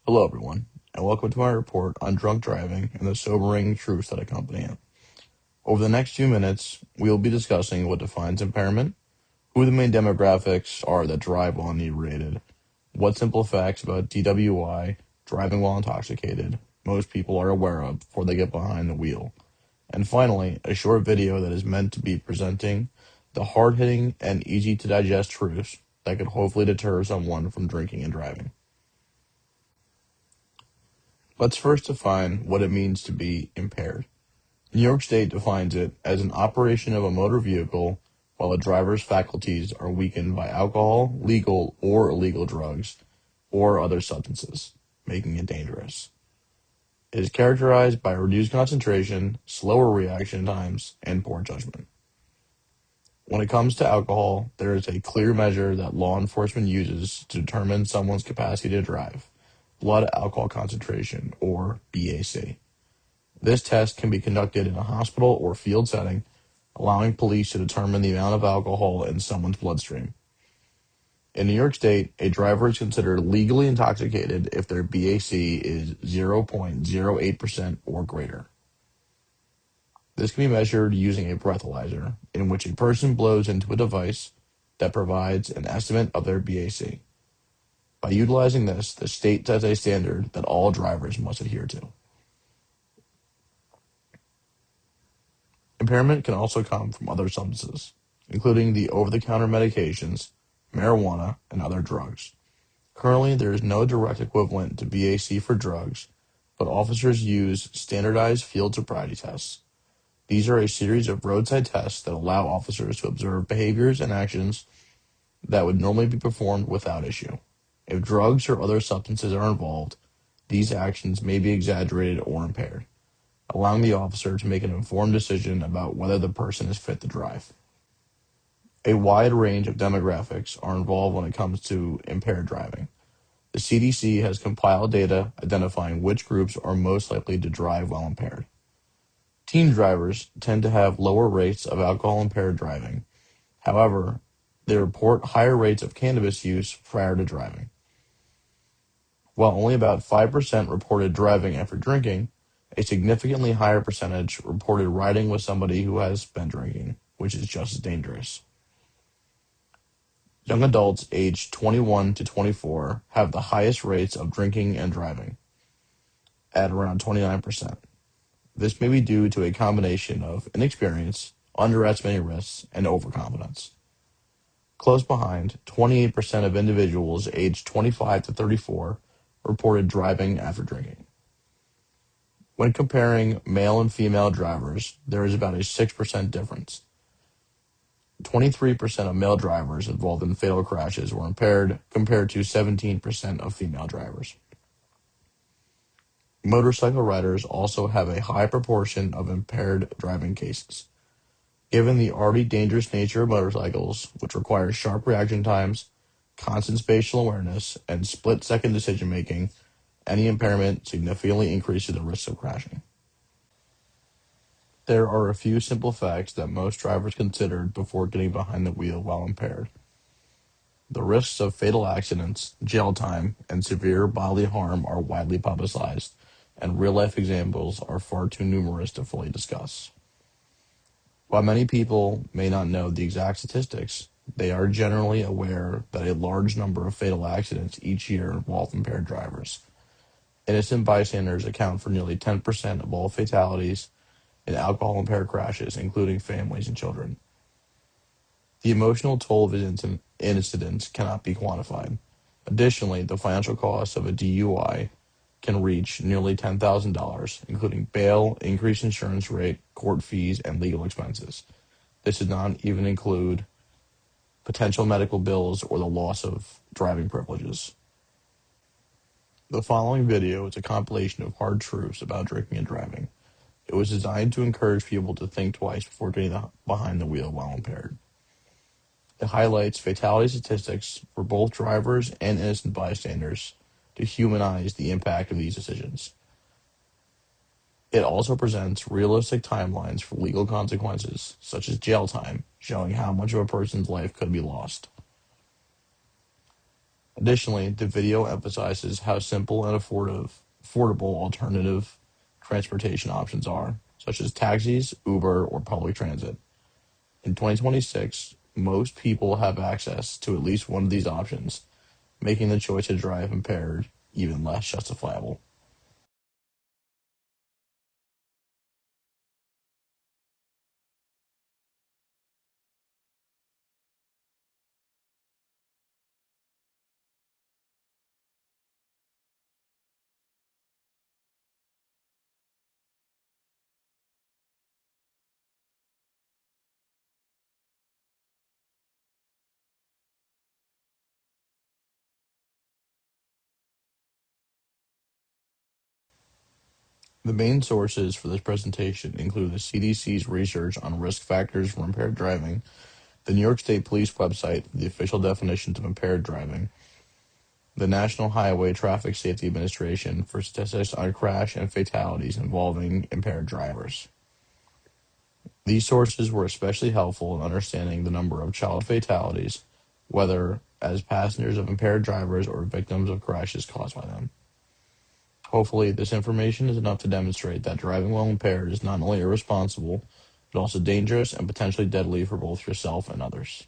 Hello, everyone, and welcome to my report on drunk driving and the sobering truths that accompany it. Over the next few minutes, we will be discussing what defines impairment, who the main demographics are that drive while inebriated, what simple facts about DWI, driving while intoxicated, most people are aware of before they get behind the wheel, and finally, a short video that is meant to be presenting the hard-hitting and easy-to-digest truths that could hopefully deter someone from drinking and driving. Let's first define what it means to be impaired. New York State defines it as an operation of a motor vehicle while a driver's faculties are weakened by alcohol, legal or illegal drugs, or other substances, making it dangerous. It is characterized by reduced concentration, slower reaction times, and poor judgment. When it comes to alcohol, there is a clear measure that law enforcement uses to determine someone's capacity to drive: blood alcohol concentration, or BAC. This test can be conducted in a hospital or field setting, allowing police to determine the amount of alcohol in someone's bloodstream. In New York State, a driver is considered legally intoxicated if their BAC is 0.08% or greater. This can be measured using a breathalyzer, in which a person blows into a device that provides an estimate of their BAC. By utilizing this, the state sets a standard that all drivers must adhere to. Impairment can also come from other substances, including the over-the-counter medications, marijuana, and other drugs. Currently, there is no direct equivalent to BAC for drugs, but officers use standardized field sobriety tests. These are a series of roadside tests that allow officers to observe behaviors and actions that would normally be performed without issue. If drugs or other substances are involved, these actions may be exaggerated or impaired, allowing the officer to make an informed decision about whether the person is fit to drive. A wide range of demographics are involved when it comes to impaired driving. The CDC has compiled data identifying which groups are most likely to drive while impaired. Teen drivers tend to have lower rates of alcohol-impaired driving. However, they report higher rates of cannabis use prior to driving. While only about 5% reported driving after drinking, a significantly higher percentage reported riding with somebody who has been drinking, which is just as dangerous. Young adults aged 21 to 24 have the highest rates of drinking and driving, at around 29%. This may be due to a combination of inexperience, underestimating risks, and overconfidence. Close behind, 28% of individuals aged 25 to 34 reported driving after drinking. When comparing male and female drivers, there is about a 6% difference. 23% of male drivers involved in fatal crashes were impaired, compared to 17% of female drivers. Motorcycle riders also have a high proportion of impaired driving cases. Given the already dangerous nature of motorcycles, which require sharp reaction times, constant spatial awareness, and split-second decision-making, any impairment significantly increases the risk of crashing. There are a few simple facts that most drivers consider before getting behind the wheel while impaired. The risks of fatal accidents, jail time, and severe bodily harm are widely publicized, and real-life examples are far too numerous to fully discuss. While many people may not know the exact statistics, they are generally aware that a large number of fatal accidents each year involve impaired drivers. Innocent bystanders account for nearly 10% of all fatalities in alcohol-impaired crashes, including families and children. The emotional toll of incidents cannot be quantified. Additionally, the financial cost of a DUI can reach nearly $10,000, including bail, increased insurance rate, court fees, and legal expenses. This does not even include potential medical bills or the loss of driving privileges. The following video is a compilation of hard truths about drinking and driving. It was designed to encourage people to think twice before getting behind the wheel while impaired. It highlights fatality statistics for both drivers and innocent bystanders to humanize the impact of these decisions. It also presents realistic timelines for legal consequences, such as jail time, showing how much of a person's life could be lost. Additionally, the video emphasizes how simple and affordable alternative transportation options are, such as taxis, Uber, or public transit. In 2026, most people have access to at least one of these options, making the choice to drive impaired even less justifiable. The main sources for this presentation include the CDC's research on risk factors for impaired driving, the New York State Police website for the official definitions of impaired driving, the National Highway Traffic Safety Administration for statistics on crash and fatalities involving impaired drivers. These sources were especially helpful in understanding the number of child fatalities, whether as passengers of impaired drivers or victims of crashes caused by them. Hopefully, this information is enough to demonstrate that driving while impaired is not only irresponsible, but also dangerous and potentially deadly for both yourself and others.